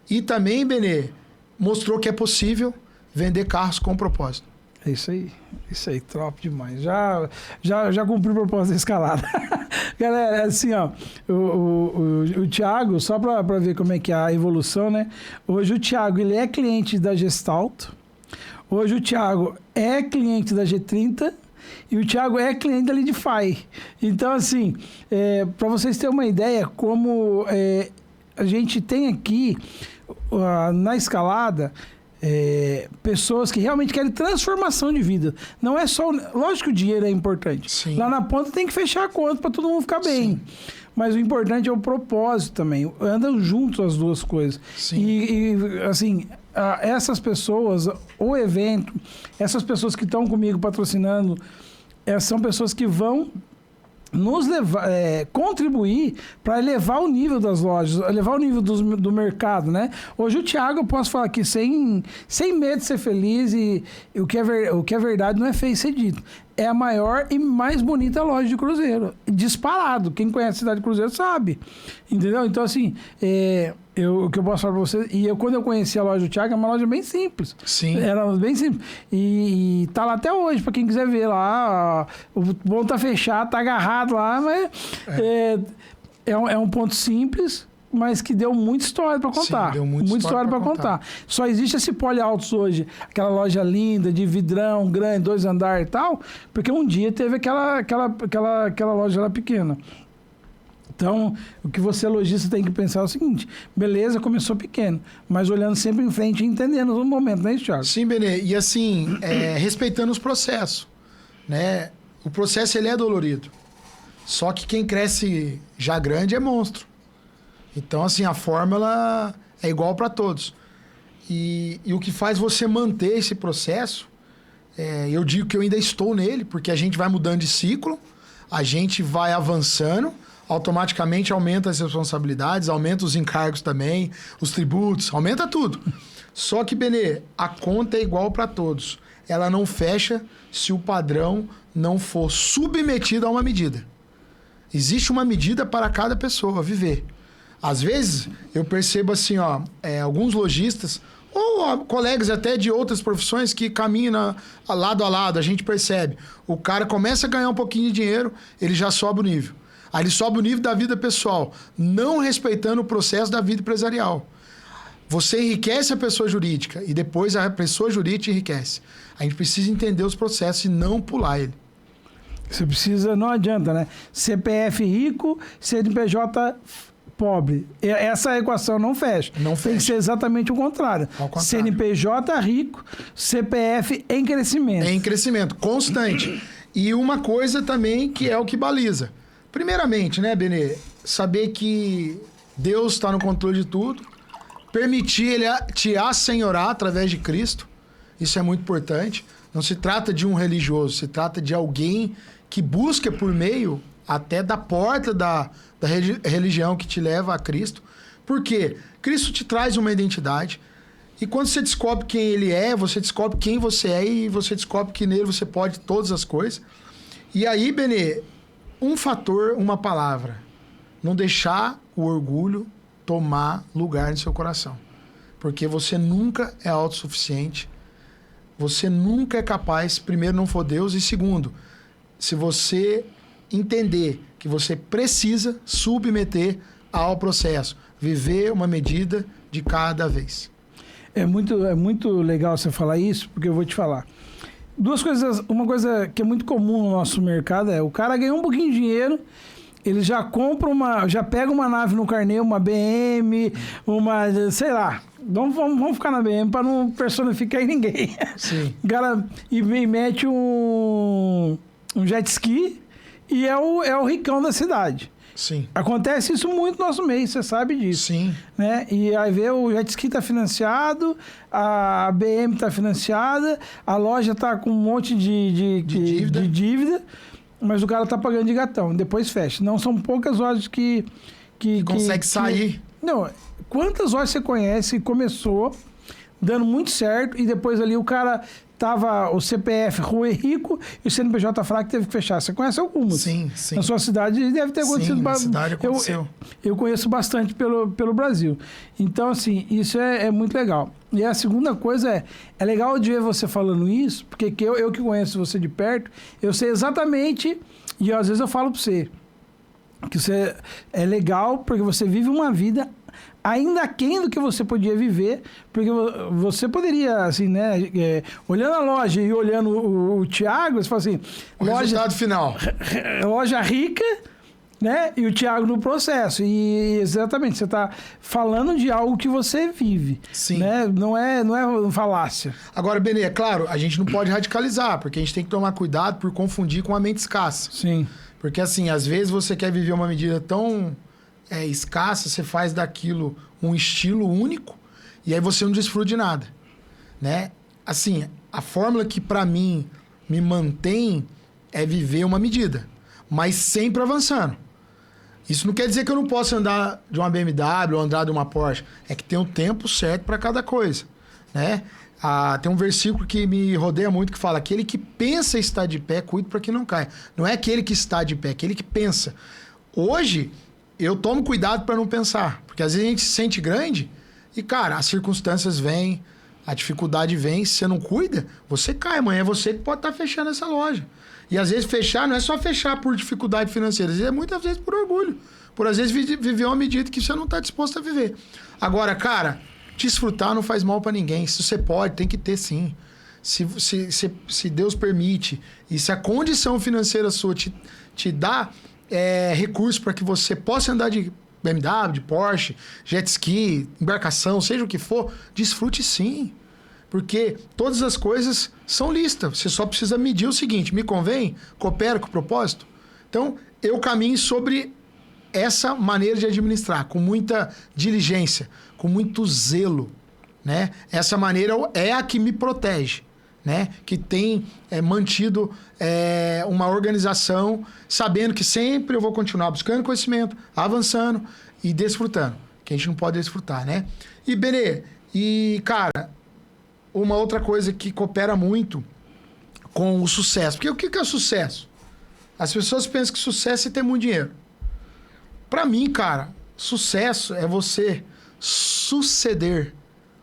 e também, Benê, mostrou que é possível vender carros com propósito. É isso aí, top demais. Já cumpri o propósito da escalada. Galera, assim, ó, o Thiago, só para ver como é que é a evolução, né? Hoje o Thiago, ele é cliente da Gestalt. Hoje o Thiago é cliente da G30 e o Thiago é cliente da Leadify. Então, assim, para vocês terem uma ideia, como a gente tem aqui na escalada, pessoas que realmente querem transformação de vida. Não é só... Lógico que o dinheiro é importante. Sim. Lá na ponta tem que fechar a conta para todo mundo ficar bem. Sim. Mas o importante é o propósito também. Andam juntos as duas coisas. Sim. E assim, essas pessoas, o evento, essas pessoas que estão comigo patrocinando, são pessoas que vão nos levar, contribuir para elevar o nível das lojas, elevar o nível do mercado, né? Hoje o Thiago, eu posso falar aqui sem medo de ser feliz, e o que é verdade não é feio ser dito. É a maior e mais bonita loja de Cruzeiro. Disparado. Quem conhece a cidade de Cruzeiro sabe. Entendeu? Então, assim, o que eu posso falar para você... quando eu conheci a loja do Thiago, é uma loja bem simples. Sim. Era bem simples. E tá lá até hoje, para quem quiser ver lá. O bom tá fechado, tá agarrado lá, mas... É um ponto simples, mas que deu muita história para contar. Sim, deu muita história para contar. Só existe esse Poliautos hoje, aquela loja linda, de vidrão, grande, 2 andares e tal, porque um dia teve aquela loja lá pequena. Então, o que você, lojista, tem que pensar é o seguinte: beleza, começou pequeno, mas olhando sempre em frente e entendendo o momento, né, Thiago? Sim, Benê. E assim, respeitando os processos, né? O processo, ele é dolorido. Só que quem cresce já grande é monstro. Então, assim, a fórmula é igual para todos. E o que faz você manter esse processo, eu digo que eu ainda estou nele, porque a gente vai mudando de ciclo, a gente vai avançando, automaticamente aumenta as responsabilidades, aumenta os encargos também, os tributos, aumenta tudo. Só que, Benê, a conta é igual para todos. Ela não fecha se o padrão não for submetido a uma medida. Existe uma medida para cada pessoa viver. Às vezes, eu percebo assim, alguns lojistas, ou colegas até de outras profissões que caminham lado a lado, a gente percebe. O cara começa a ganhar um pouquinho de dinheiro, ele já sobe o nível. Aí ele sobe o nível da vida pessoal, não respeitando o processo da vida empresarial. Você enriquece a pessoa jurídica e depois a pessoa jurídica enriquece. A gente precisa entender os processos e não pular ele. Você precisa, não adianta, né? CPF rico, CNPJ pobre. Essa equação não fecha. Não fecha. Tem que ser exatamente o contrário. Ao contrário. CNPJ rico, CPF em crescimento. Em crescimento, constante. E uma coisa também que é o que baliza. Primeiramente, né, Benê? Saber que Deus está no controle de tudo. Permitir Ele te assenhorar através de Cristo. Isso é muito importante. Não se trata de um religioso, se trata de alguém que busca por meio até da porta da religião que te leva a Cristo. Por quê? Cristo te traz uma identidade. E quando você descobre quem Ele é, você descobre quem você é e você descobre que nele você pode todas as coisas. E aí, Benê, um fator, uma palavra. Não deixar o orgulho tomar lugar no seu coração. Porque você nunca é autossuficiente. Você nunca é capaz, primeiro, não for Deus, e segundo, se você entender que você precisa submeter ao processo, viver uma medida de cada vez. É muito legal você falar isso, porque eu vou te falar. Duas coisas, uma coisa que é muito comum no nosso mercado é o cara ganhou um pouquinho de dinheiro, ele já compra já pega uma nave no carnê, uma BM, sei lá. Vamos ficar na BM para não personificar em ninguém. Sim. O cara e mete um jet ski e é o ricão da cidade. Sim. Acontece isso muito no nosso meio, você sabe disso. Sim. Né? E aí vê o jet ski está financiado, a BM está financiada, a loja está com um monte de dívida, mas o cara está pagando de gatão, depois fecha. Não são poucas lojas que consegue sair. Não, quantas lojas você conhece que começou dando muito certo e depois ali o cara tava o CPF ruim rico e o CNPJ fraco teve que fechar. Você conhece algumas? Sim, sim. Na sua cidade deve ter acontecido. Sim, na cidade aconteceu. Eu conheço bastante pelo Brasil. Então, assim, isso é muito legal. E a segunda coisa é legal de ver você falando isso, porque eu que conheço você de perto, eu sei exatamente, e às vezes eu falo para você, que você é legal porque você vive uma vida ainda aquém do que você podia viver, porque você poderia, assim, né, olhando a loja e olhando o Thiago, você fala assim... Resultado final. Loja rica, né? E o Thiago no processo. E exatamente, você está falando de algo que você vive. Sim. Né? Não é falácia. Agora, Benê, é claro, a gente não pode radicalizar, porque a gente tem que tomar cuidado por confundir com a mente escassa. Sim. Porque, assim, às vezes você quer viver uma medida tão escassa, você faz daquilo um estilo único, e aí você não desfruta de nada, né? Assim, a fórmula que, para mim, me mantém é viver uma medida, mas sempre avançando. Isso não quer dizer que eu não possa andar de uma BMW ou andar de uma Porsche. É que tem um tempo certo para cada coisa, né? Tem um versículo que me rodeia muito que fala: aquele que pensa estar de pé, cuide para que não caia. Não é aquele que está de pé, é aquele que pensa. Hoje, eu tomo cuidado para não pensar, porque às vezes a gente se sente grande e, cara, as circunstâncias vêm, a dificuldade vem, se você não cuida, você cai. Amanhã é você que pode estar fechando essa loja. E às vezes fechar não é só fechar por dificuldade financeira, às vezes é muitas vezes por orgulho. Por às vezes viver uma medida que você não está disposto a viver. Agora, cara, desfrutar não faz mal para ninguém. Se você pode, tem que ter sim. Se Deus permite e se a condição financeira sua te dá recurso para que você possa andar de BMW, de Porsche, jet ski, embarcação, seja o que for, desfrute sim. Porque todas as coisas são listas. Você só precisa medir o seguinte: me convém? Coopera com o propósito? Então, eu caminho sobre essa maneira de administrar, com muita diligência, com muito zelo, né? Essa maneira é a que me protege, né? Que tem mantido uma organização, sabendo que sempre eu vou continuar buscando conhecimento, avançando e desfrutando, que a gente não pode desfrutar, né? E, Benê, cara, uma outra coisa que coopera muito com o sucesso. Porque o que é o sucesso? As pessoas pensam que sucesso é ter muito dinheiro. Para mim, cara, sucesso é você suceder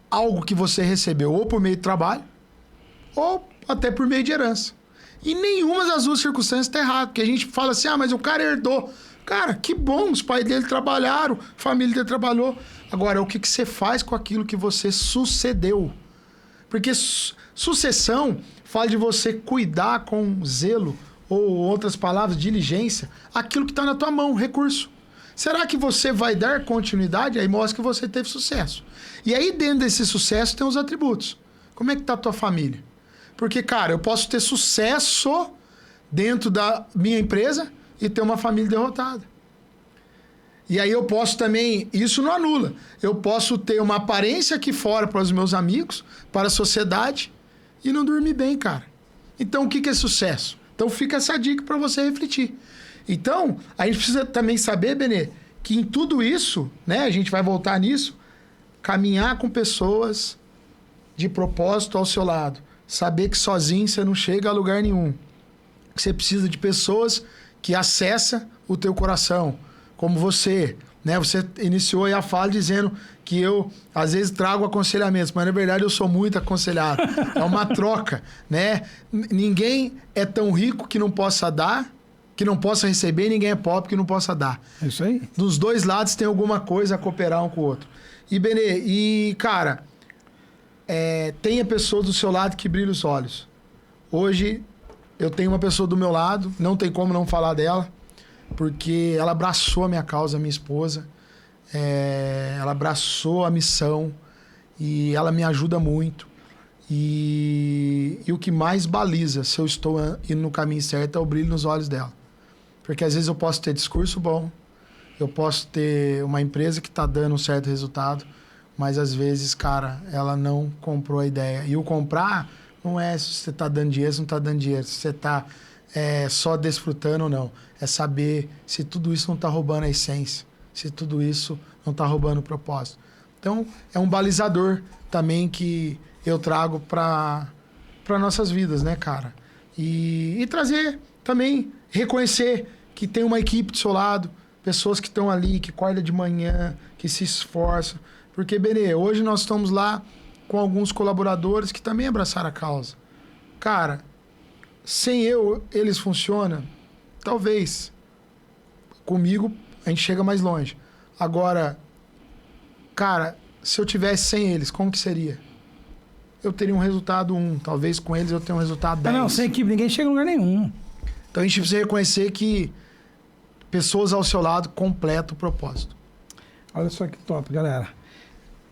algo que você recebeu ou por meio de trabalho ou até por meio de herança. E nenhuma das duas circunstâncias está errada, porque a gente fala assim: mas o cara herdou. Cara, que bom, os pais dele trabalharam, a família dele trabalhou. Agora, o que você faz com aquilo que você sucedeu? Porque sucessão fala de você cuidar com zelo, ou outras palavras, diligência, aquilo que está na tua mão, recurso. Será que você vai dar continuidade? Aí mostra que você teve sucesso. E aí, dentro desse sucesso, tem os atributos. Como é que está a tua família? Porque, cara, eu posso ter sucesso dentro da minha empresa e ter uma família derrotada. E aí eu posso também... Isso não anula. Eu posso ter uma aparência aqui fora para os meus amigos, para a sociedade, e não dormir bem, cara. Então, o que é sucesso? Então, fica essa dica para você refletir. Então, a gente precisa também saber, Benê, que em tudo isso, né, a gente vai voltar nisso, caminhar com pessoas de propósito ao seu lado. Saber que sozinho você não chega a lugar nenhum. Que você precisa de pessoas que acessam o teu coração, como você, né? Você iniciou aí a fala dizendo que eu, às vezes, trago aconselhamentos, mas, na verdade, eu sou muito aconselhado. É uma troca, né? Ninguém é tão rico que não possa dar, que não possa receber, ninguém é pobre que não possa dar. É isso aí. Dos dois lados tem alguma coisa a cooperar um com o outro. E, Benê, cara, tenha pessoas do seu lado que brilham os olhos. Hoje, eu tenho uma pessoa do meu lado, não tem como não falar dela, porque ela abraçou a minha causa, a minha esposa. Ela abraçou a missão e ela me ajuda muito. E o que mais baliza se eu estou indo no caminho certo é o brilho nos olhos dela. Porque às vezes eu posso ter discurso bom, eu posso ter uma empresa que está dando um certo resultado, mas às vezes, cara, ela não comprou a ideia. E o comprar não é se você está dando dinheiro, se não está dando dinheiro, se você está só desfrutando ou não. É saber se tudo isso não está roubando a essência, se tudo isso não está roubando o propósito. Então, é um balizador também que eu trago para nossas vidas, né, cara? E trazer também, reconhecer que tem uma equipe do seu lado, pessoas que estão ali, que acordam de manhã, que se esforçam. Porque, Benê, hoje nós estamos lá com alguns colaboradores que também abraçaram a causa. Cara, sem eles funcionam? Talvez. Comigo, a gente chega mais longe. Agora, cara, se eu tivesse sem eles, como que seria? Eu teria um resultado 1. Talvez com eles eu tenha um resultado 10. Não, sem equipe ninguém chega a lugar nenhum. Então a gente precisa reconhecer que pessoas ao seu lado completa o propósito. Olha só que top, galera.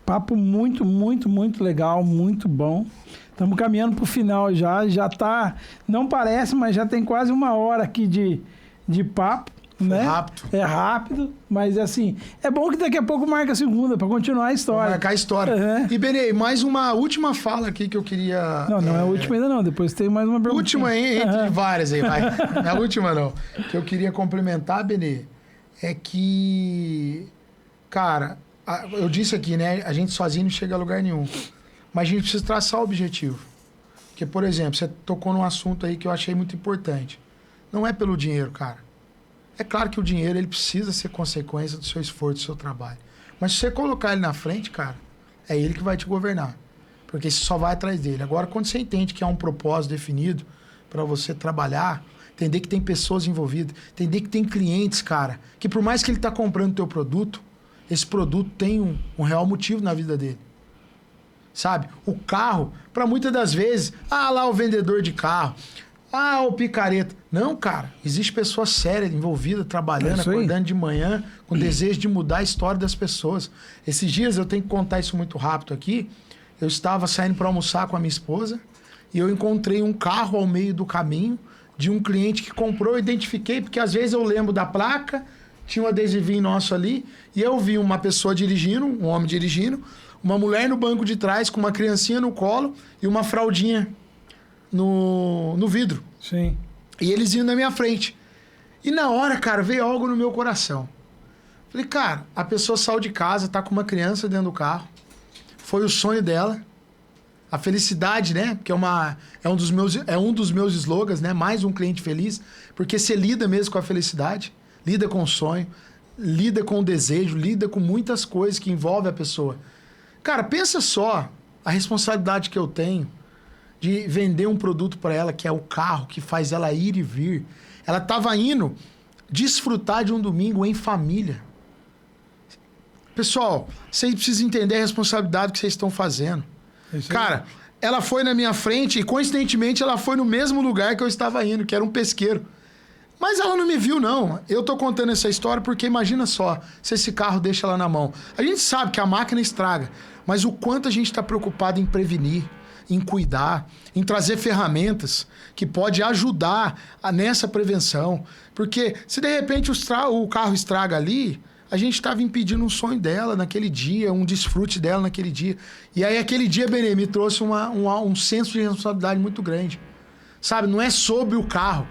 Papo muito, muito, muito legal, muito bom. Estamos caminhando para o final já. Já tá, não parece, mas já tem quase 1 hora aqui de papo. Né? É rápido, mas assim, é bom que daqui a pouco marca a segunda para continuar a história. Vou marcar a história. Uhum. E Benê, mais uma última fala aqui que eu queria... Não é a última ainda não, depois tem mais uma pergunta. Última entre várias aí, vai. Não é a última não. Que eu queria complementar, Benê, é que, cara, eu disse aqui, né, a gente sozinho não chega a lugar nenhum, mas a gente precisa traçar o objetivo. Porque, por exemplo, você tocou num assunto aí que eu achei muito importante. Não é pelo dinheiro, cara. É claro que o dinheiro ele precisa ser consequência do seu esforço, do seu trabalho. Mas se você colocar ele na frente, cara, é ele que vai te governar. Porque você só vai atrás dele. Agora, quando você entende que há um propósito definido para você trabalhar, entender que tem pessoas envolvidas, entender que tem clientes, cara, que por mais que ele está comprando o teu produto, esse produto tem um real motivo na vida dele. Sabe? O carro, para muitas das vezes, lá o vendedor de carro, o picareta. Não, cara. Existe pessoa séria, envolvida, trabalhando, acordando de manhã, com desejo de mudar a história das pessoas. Esses dias, eu tenho que contar isso muito rápido aqui, eu estava saindo para almoçar com a minha esposa e eu encontrei um carro ao meio do caminho de um cliente que comprou, eu identifiquei, porque às vezes eu lembro da placa, tinha um adesivinho nosso ali, e eu vi uma pessoa dirigindo, um homem dirigindo, uma mulher no banco de trás com uma criancinha no colo e uma fraldinha no vidro. Sim. E eles iam na minha frente. E na hora, cara, veio algo no meu coração. Falei, cara, a pessoa saiu de casa, tá com uma criança dentro do carro. Foi o sonho dela. A felicidade, né? Que é um dos meus slogans, né? Mais um cliente feliz. Porque você lida mesmo com a felicidade, lida com o sonho, lida com o desejo, lida com muitas coisas que envolvem a pessoa. Cara, pensa só a responsabilidade que eu tenho de vender um produto para ela, que é o carro que faz ela ir e vir. Ela estava indo desfrutar de um domingo em família. Pessoal, vocês precisam entender a responsabilidade que vocês estão fazendo. Cara, ela foi na minha frente e, coincidentemente, ela foi no mesmo lugar que eu estava indo, que era um pesqueiro. Mas ela não me viu, não. Eu tô contando essa história porque imagina só, se esse carro deixa ela na mão. A gente sabe que a máquina estraga, mas o quanto a gente está preocupado em prevenir, em cuidar, em trazer ferramentas que pode ajudar nessa prevenção. Porque se de repente o carro estraga ali, a gente estava impedindo um sonho dela naquele dia, um desfrute dela naquele dia. E aí aquele dia, Benê, me trouxe um senso de responsabilidade muito grande. Sabe, não é sobre o carro,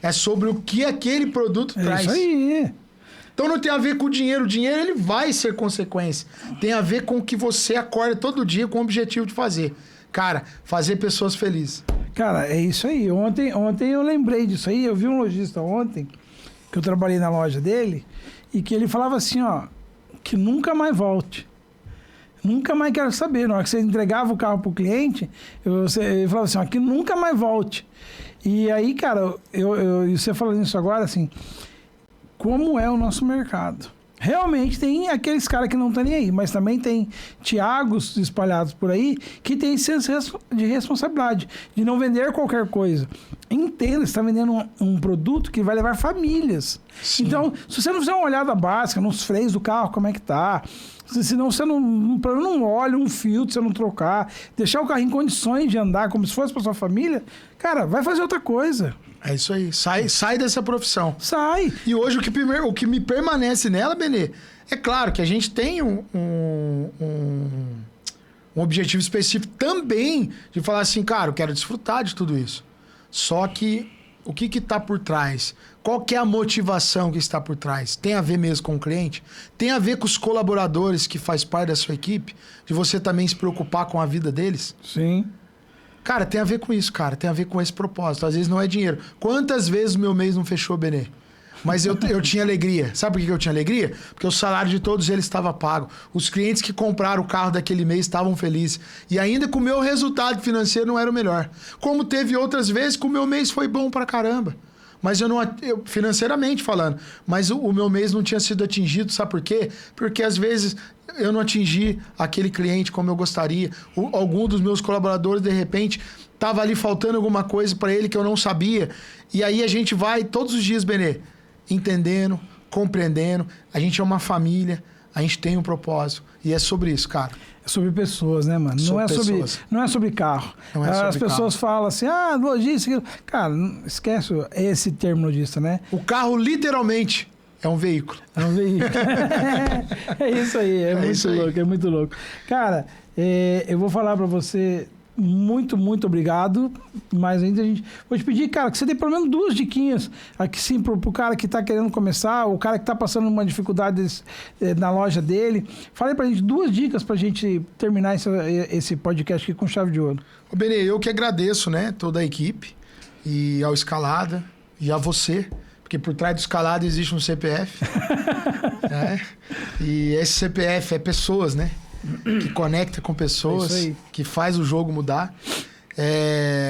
é sobre o que aquele produto traz. Isso aí. Então não tem a ver com o dinheiro. O dinheiro ele vai ser consequência. Tem a ver com o que você acorda todo dia com o objetivo de fazer. Cara, fazer pessoas felizes. Cara, é isso aí. Ontem eu lembrei disso aí. Eu vi um lojista ontem, que eu trabalhei na loja dele, e que ele falava assim, que nunca mais volte. Nunca mais quero saber. Na hora que você entregava o carro pro cliente, ele falava assim, que nunca mais volte. E aí, cara, você falando isso agora, assim, como é o nosso mercado? Realmente tem aqueles caras que não estão nem aí, mas também tem Thiagos espalhados por aí que tem senso de responsabilidade, de não vender qualquer coisa. Entenda, você está vendendo um produto que vai levar famílias. Sim. Então, se você não fizer uma olhada básica nos freios do carro, como é que tá, senão você não olha um filtro, você não trocar, deixar o carro em condições de andar como se fosse para sua família, cara, vai fazer outra coisa. É isso aí. Sai dessa profissão. Sai. E hoje o que me permanece nela, Benê, é claro que a gente tem um objetivo específico também de falar assim, cara, eu quero desfrutar de tudo isso. Só que o que está por trás? Qual que é a motivação que está por trás? Tem a ver mesmo com o cliente? Tem a ver com os colaboradores que faz parte da sua equipe? De você também se preocupar com a vida deles? Sim. Cara, tem a ver com isso, cara. Tem a ver com esse propósito. Às vezes não é dinheiro. Quantas vezes o meu mês não fechou, Benê? Mas eu tinha alegria. Sabe por que eu tinha alegria? Porque o salário de todos eles estava pago. Os clientes que compraram o carro daquele mês estavam felizes. E ainda que o meu resultado financeiro não era o melhor. Como teve outras vezes que o meu mês foi bom pra caramba. Mas financeiramente falando, mas o meu mês não tinha sido atingido, sabe por quê? Porque às vezes eu não atingi aquele cliente como eu gostaria. Algum dos meus colaboradores, de repente, estava ali faltando alguma coisa para ele que eu não sabia. E aí a gente vai todos os dias, Benê, entendendo, compreendendo. A gente é uma família, a gente tem um propósito. E é sobre isso, cara. É sobre pessoas, né, mano? Não é sobre carro. Não é sobre As pessoas falam assim, logística. Cara, esquece esse termo logista, né? O carro, literalmente, é um veículo. É um veículo. É isso aí, é muito louco. Cara, eu vou falar pra você muito, muito obrigado. Mas ainda vou te pedir, cara, que você dê pelo menos 2 diquinhas aqui sim pro cara que tá querendo começar, o cara que tá passando uma dificuldade na loja dele. Fala aí pra gente 2 dicas pra gente terminar esse podcast aqui com chave de ouro. Ô, Benê, eu que agradeço, né, toda a equipe e ao Escalada e a você, porque por trás do Escalada existe um CPF. Né? E esse CPF é pessoas, né? Que conecta com pessoas, que faz o jogo mudar.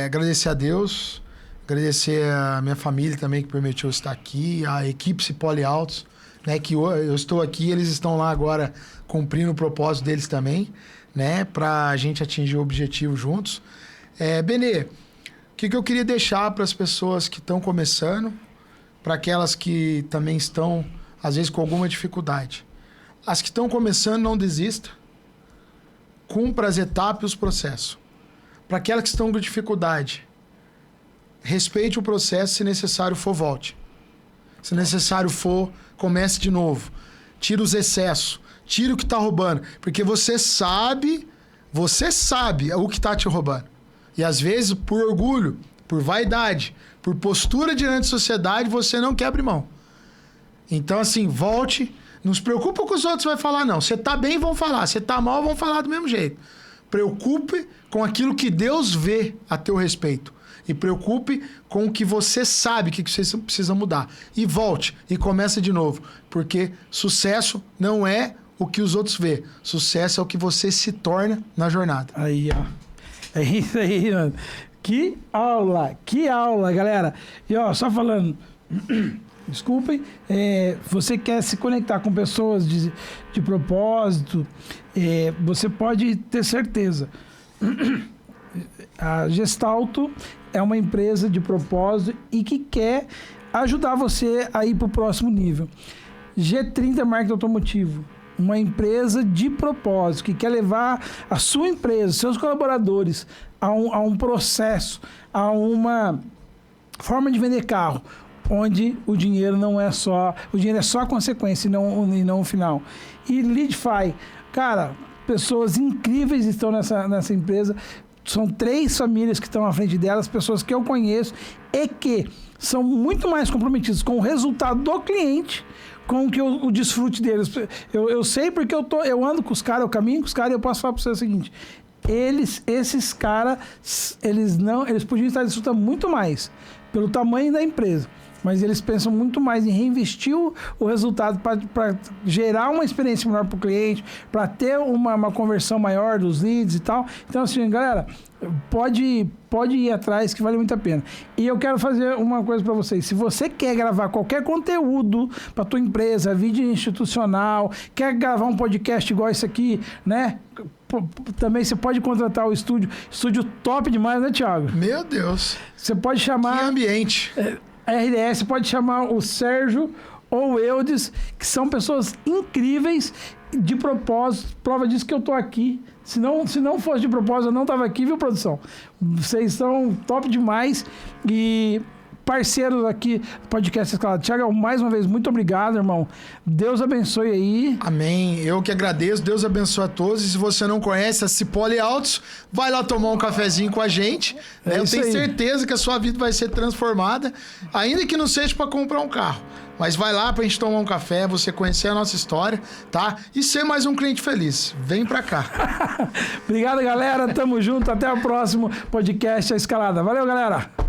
Agradecer a Deus, agradecer a minha família também que permitiu estar aqui, a equipe Cipolli Autos, né, que eu estou aqui, eles estão lá agora cumprindo o propósito deles também, né, para a gente atingir o objetivo juntos. Benê, o que eu queria deixar para as pessoas que estão começando, para aquelas que também estão, às vezes, com alguma dificuldade. As que estão começando, não desista. Cumpra as etapas e os processos. Para aquelas que estão com dificuldade, respeite o processo, se necessário for, volte. Se necessário for, comece de novo. Tira os excessos, tira o que está roubando. Porque você sabe o que está te roubando. E às vezes, por orgulho, por vaidade, por postura diante da sociedade, você não quer abrir mão. Então, assim, volte. Não se preocupe com o que os outros vão falar, não. Você tá bem, vão falar. Você tá mal, vão falar do mesmo jeito. Preocupe com aquilo que Deus vê a teu respeito. E preocupe com o que você sabe que você precisa mudar. E volte. E começa de novo. Porque sucesso não é o que os outros vê. Sucesso é o que você se torna na jornada. Aí, ó. É isso aí, mano. Que aula, galera. E, ó, só falando... Desculpem, você quer se conectar com pessoas de propósito, você pode ter certeza. A Gestalto é uma empresa de propósito e que quer ajudar você a ir para o próximo nível. G30 Marketing Automotivo, uma empresa de propósito que quer levar a sua empresa, seus colaboradores a um processo, a uma forma de vender carro, onde o dinheiro não é só... O dinheiro é só a consequência e não o final. E Leadify, cara, pessoas incríveis estão nessa empresa. São 3 famílias que estão à frente delas, pessoas que eu conheço e que são muito mais comprometidas com o resultado do cliente, com o desfrute deles. Eu sei porque eu ando com os caras, eu caminho com os caras e eu posso falar para você o seguinte... Esses caras, eles podiam estar desfrutando muito mais pelo tamanho da empresa. Mas eles pensam muito mais em reinvestir o resultado para gerar uma experiência melhor para o cliente, para ter uma conversão maior dos leads e tal. Então, assim, galera, pode ir atrás que vale muito a pena. E eu quero fazer uma coisa para vocês. Se você quer gravar qualquer conteúdo para tua empresa, vídeo institucional, quer gravar um podcast igual esse aqui, né? Também você pode contratar o estúdio top demais, né, Thiago? Meu Deus. Você pode chamar... Que ambiente. RDS, pode chamar o Sérgio ou o Eudes, que são pessoas incríveis de propósito. Prova disso que eu tô aqui. Se não fosse de propósito, eu não tava aqui, viu, produção? Vocês são top demais e parceiros aqui do podcast Escalada. Thiago, mais uma vez, muito obrigado, irmão. Deus abençoe aí. Amém. Eu que agradeço. Deus abençoe a todos. E se você não conhece a Cipolli Autos, vai lá tomar um cafezinho com a gente. Eu tenho certeza que a sua vida vai ser transformada, ainda que não seja para comprar um carro. Mas vai lá pra gente tomar um café, você conhecer a nossa história, tá? E ser mais um cliente feliz. Vem pra cá. Obrigado, galera. Tamo junto. Até o próximo podcast A Escalada. Valeu, galera.